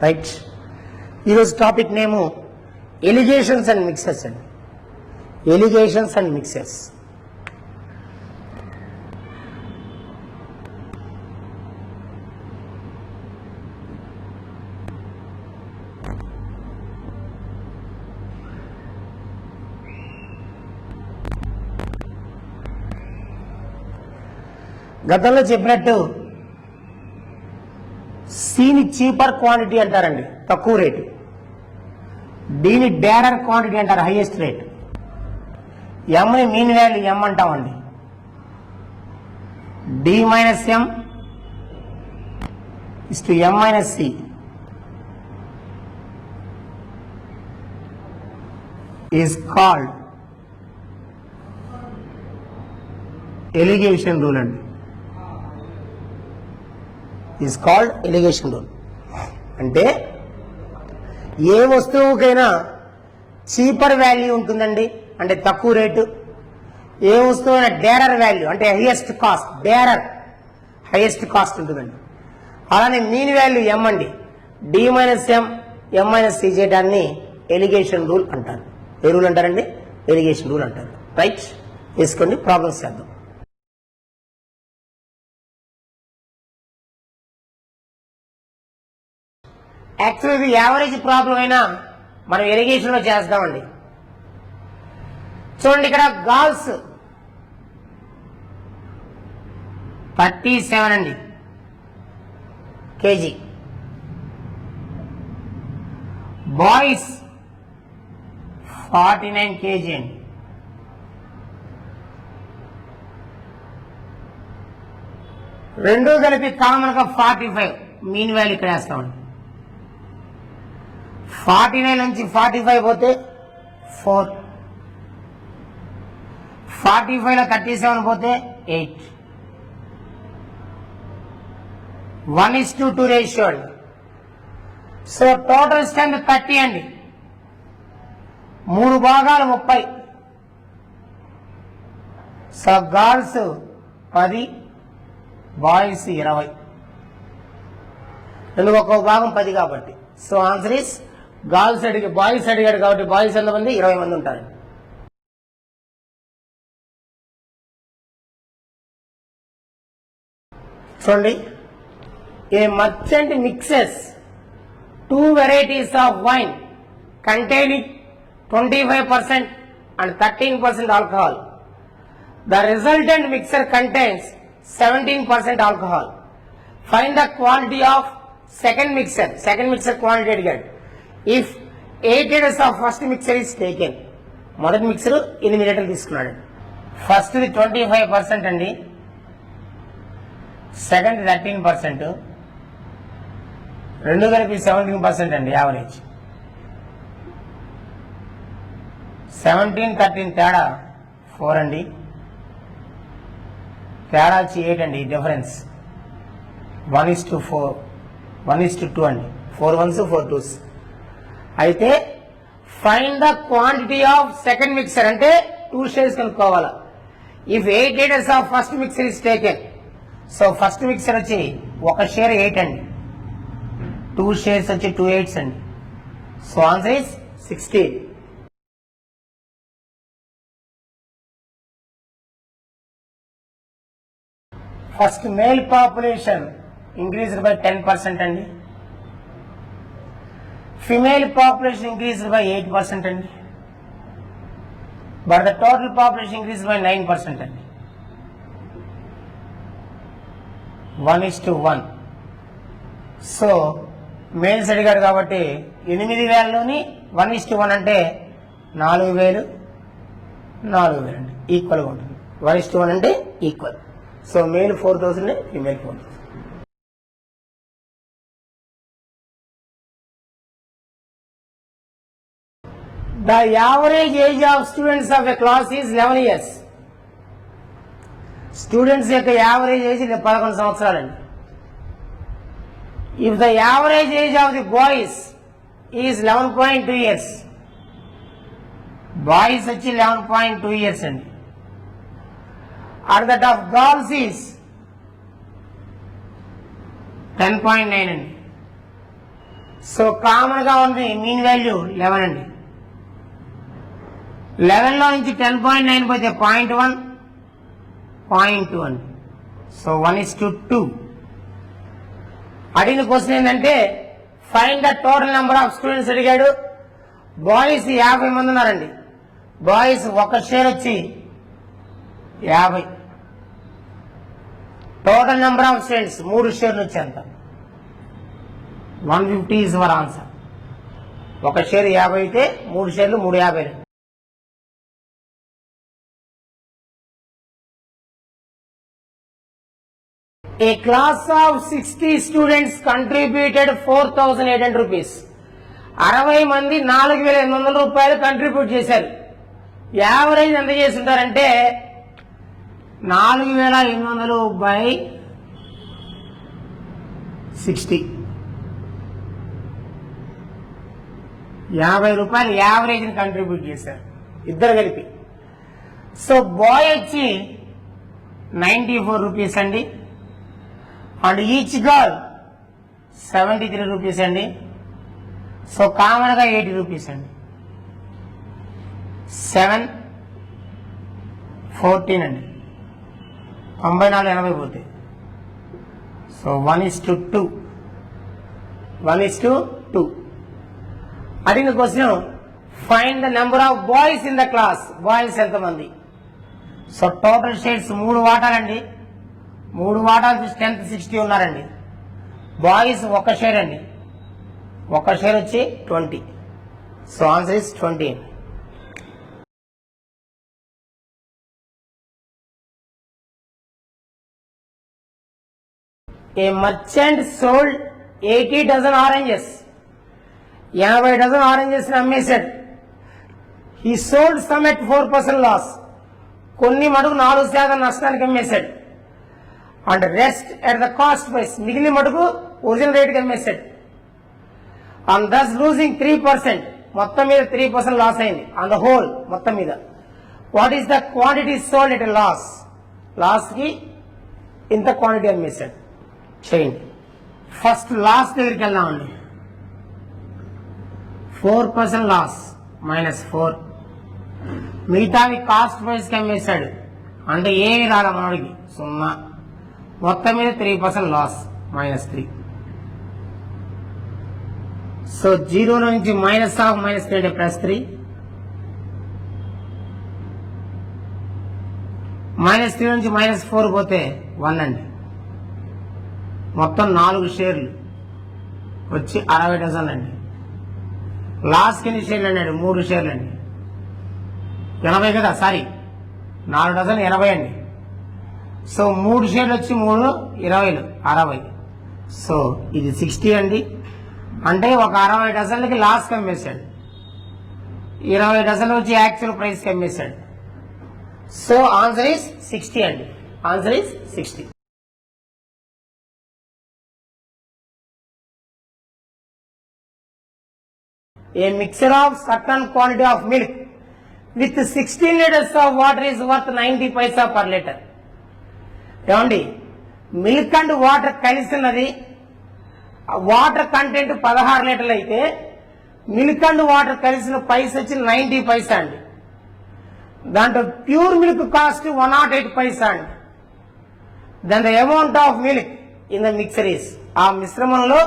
Right. ఈరోజు topic నేము alligations and mixes అండి. Alligations and mixes. గతంలో చెప్పినట్టు సిని చీపర్ క్వాంటిటీ అంటారండి, తక్కువ రేటు. డిని డేరర్ క్వాంటిటీ అంటారు, హైయెస్ట్ రేట్. ఎంని మీన్ వాల్యూ ఎం అంటామండి. D minus M is to M minus C is called alligation rule అండి. Is called alligation rule. అంటే ఏ వస్తువుకైనా చీపర్ వాల్యూ ఉంటుందండి, అంటే తక్కువ రేటు. ఏ వస్తువు అయినా డేరర్ వాల్యూ అంటే హైయెస్ట్ కాస్ట్, డేరర్ హైయెస్ట్ కాస్ట్ ఉంటుందండి. అలానే మీన్ వాల్యూ ఎం అండి. డి మైనస్ ఎం ఎం మైనస్ సి చేయడాన్ని ఎలిగేషన్ రూల్ అంటారు. ఏ రూల్ అంటారండి? ఎలిగేషన్ రూల్ అంటారు. రైట్, వేసుకోండి. ప్రాబ్లమ్స్ చేద్దాం. యాక్చువల్ ఇది యావరేజ్ ప్రాబ్లం అయినా మనం ఎలిగేషన్ లో చేస్తామండి. చూడండి, ఇక్కడ గర్ల్స్ 37 అండి కేజీ, బాయ్స్ 49 కేజీ అండి. రెండు కలిపి కామన్ గా 45. మీన్ వాల్యూ ఇక్కడ వేస్తామండి. 49 నుంచి 45 పోతే 4, 45 లో 37 పోతే 8. 1:2 రేషియో అండి. సో టోటల్ స్ట్రెంత్ 30 అండి. 3 భాగాలు 30. So girls 10, boys 20. రెండు ఒక్కో భాగం 10 కాబట్టి. So answer is girls boys అడిగాడు కాబట్టి బాయ్స్ ఎంతమంది? 20 మంది ఉంటారు. చూడండి, ఏ merchant mixes 2 varieties of wine containing 25% and 13% alcohol. The resultant mixture contains 17% alcohol. Find the quantity of second mixture. Second mixture quantity అడిగాడు. If 8 liters of first mixture is taken. మొదటి mixer 8 లీటర్లు తీసుకున్నాడు. First 25% అండి, second 13%, రెండు కలిపి 17% అండి average. 17, 13 తేడా 4 అండి. తేడా వచ్చి 8 అండి డిఫరెన్స్. 1:4, 1:2 అండి. 4 ones 4 twos. అయితే find the quantity of second mixture అంటే 2 షేర్స్ కనుక్కోవాలా. If 8 liters of first mixture is taken. So first mixture వచ్చి 1 షేర్ 8 అండి, 2 షేర్స్ వచ్చి 2 8s అండి. So answer is 16. First male population increased by 10% అండి. Female population increased by 8% అండి. But the total population increase by 9% అండి. 1:1. So males అడిగాడు కాబట్టి 8,000లోని 1:1 అంటే 4,000, 4,000 అండి. ఈక్వల్గా ఉంటుంది. 1:1 అంటే equal. So male 4,000, female 4,000. The average age of students of a class is 11 years. Students యొక్క యావరేజ్ ఏజ్ 11 సంవత్సరాలండి. If the average age of the boys is 11.2 years, boys వచ్చి 11.2 years అండి. and that of girls is 10.9 అండి. So common గా ఉంది mean value 11 అండి. 11 లో నుంచి 10.9 పోతే 0.1 0.2 అండి. సో 1:2. అడిగిన క్వశ్చన్ ఏంటంటే find the total number of students అడిగాడు. బాయ్స్ 50 మంది ఉన్నారండి. బాయ్స్ ఒక షేర్ వచ్చి 50. టోటల్ నెంబర్ ఆఫ్ స్టూడెంట్స్ 3 షేర్లు వచ్చి ఎంత? 150 ఈజ్ అవర్ ఆన్సర్. ఒక షేర్ 50 అయితే 3 షేర్లు 350. A class of 60 students contributed 4,800 rupees. 60 మంది 4,800 రూపాయలు కంట్రిబ్యూట్ చేశారు. యావరేజ్ ఎంత చేసి ఉంటారంటే 4,800 బై 60. 50 రూపాయలు యావరేజ్ ని కంట్రిబ్యూట్ చేశారు ఇద్దరు కలిపి. సో బాయ్ వచ్చి 94 రూపీస్ అండి. అండ్ ఈచ్ గర్ల్ 73 రూపీస్ అండి. సో కామన్ గా 80 రూపీస్ అండి. 7 14 అండి. 94 80 పోతే సో 1:2. 1:2. అడిగిన question find the number of boys in the class. Boys ఎంతమంది? సో టోటల్ షేర్స్ 3 వాటాలండి. 3 వాటాలు స్ట్రెంత్ 60 ఉన్నారండి. బాయ్స్ ఒక షేర్ అండి. ఒక షేర్ వచ్చి 20. So answer is 20. A merchant sold 80 dozen oranges. 80 dozen oranges అమ్మేశాడు. He sold some at 4% loss. కొన్ని మటుకు 4% నష్టానికి అమ్మేశాడు. And rest at the cost price. మిగిలిన మటుకు ఒరిజినల్ రేట్కి అమ్మేశాడు. And thus losing 3%. మొత్తం మీద 3% లాస్ అయింది ఆన్ ద హోల్ మొత్తం మీద. What is the quantity sold at loss? Loss కి ఇంత క్వాంటిటీ అమ్మేశాడు. చేయండి. ఫస్ట్ లాస్ దగ్గరికి వెళ్దామండి. 4% లాస్ -4. మిగతావి కాస్ట్ ప్రైస్ కి అమ్మేశాడు. అంటే ఏమి రాల మనకి 0. మొత్తం మీద 3% లాస్ -3. సో 0 నుంచి -3 అంటే +3. -3 నుంచి -4 పోతే 1 అండి. మొత్తం 4 షేర్లు వచ్చి 60 డజన్లు అండి. లాస్కి ఎన్ని షేర్లు అన్నాడు? 3 షేర్లు అండి. 80 కదా, సారీ 4 డజన్లు 80 అండి. సో 3 షేర్లు వచ్చి 3 20 60. సో ఇది 60 అండి. అంటే ఒక 60 డజన్లకి లాస్ అమ్మేశాడు. 20 డజన్లు వచ్చి యాక్చువల్ ప్రైస్కి అమ్మేశాడు. సో ఆన్సర్ ఈస్ 60 అండి. Answer is 60. A mixture of certain quantity of milk with 16 liters of water is worth 90 paisa per liter. ఏమండి, మిల్క్ అండ్ వాటర్ కలిసినది. వాటర్ కంటెంట్ 16 లీటర్లు అయితే మిల్క్ అండ్ వాటర్ కలిసిన పైస వచ్చి 90 పైసా అండి. దాంట్లో ప్యూర్ మిల్క్ కాస్ట్ 108 పైసా అండి. దాని the amount of milk in the mixer is. ఆ మిశ్రమంలో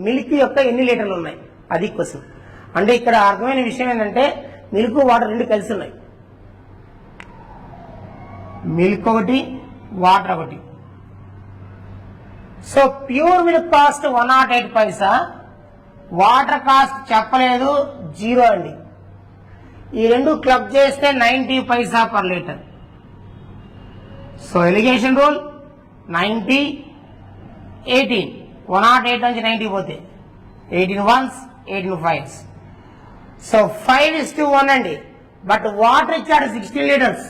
మిల్క్ యొక్క ఎన్ని లీటర్లు ఉన్నాయి అది క్వశ్చన్. అంటే ఇక్కడ అర్థమైన విషయం ఏంటంటే మిల్క్ వాటర్ 2 కలిసి ఉన్నాయి. మిల్క్ ఒకటి, వాటర్ ఒకటి. So pure milk cost 108 paisa. Water cost చెప్పలేదు, 0 అండి. ఈ 2 క్లబ్ చేస్తే 90 paisa per litre. So alligation rule 90 18. 108 నుంచి 90 పోతే 18 ones 18 5s. సో 5:1 అండి. బట్ వాటర్ ఇచ్చాడు 16 లీటర్స్.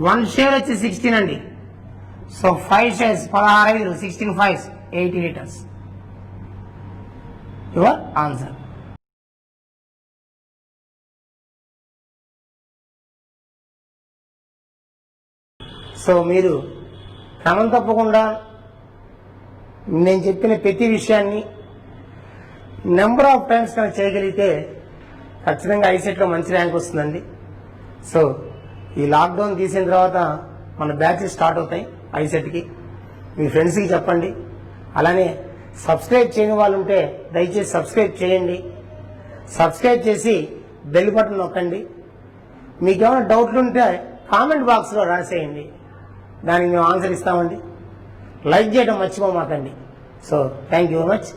1 షేర్ వచ్చి 16 అండి. So 5 shares 16 16 5s 80 litres. Your answer. So మీరు క్రమం తప్పకుండా నేను చెప్పిన ప్రతి విషయాన్ని నెంబర్ ఆఫ్ టైమ్స్ కనుక చేయగలిగితే ఖచ్చితంగా ఐసెట్లో మంచి ర్యాంక్ వస్తుందండి. సో ఈ లాక్డౌన్ తీసిన తర్వాత మన బ్యాచెస్ స్టార్ట్ అవుతాయి ఐసెట్కి. మీ ఫ్రెండ్స్కి చెప్పండి. అలానే సబ్స్క్రైబ్ చేయని వాళ్ళు ఉంటే దయచేసి సబ్స్క్రైబ్ చేయండి. సబ్స్క్రైబ్ చేసి బెల్ బటన్ నొక్కండి. మీకు ఏమైనా డౌట్లు ఉంటే కామెంట్ బాక్స్లో రాసేయండి, దానికి మేము ఆన్సర్ ఇస్తామండి. లైక్ చేయడం మర్చిపోమాకండి. So thank you very much.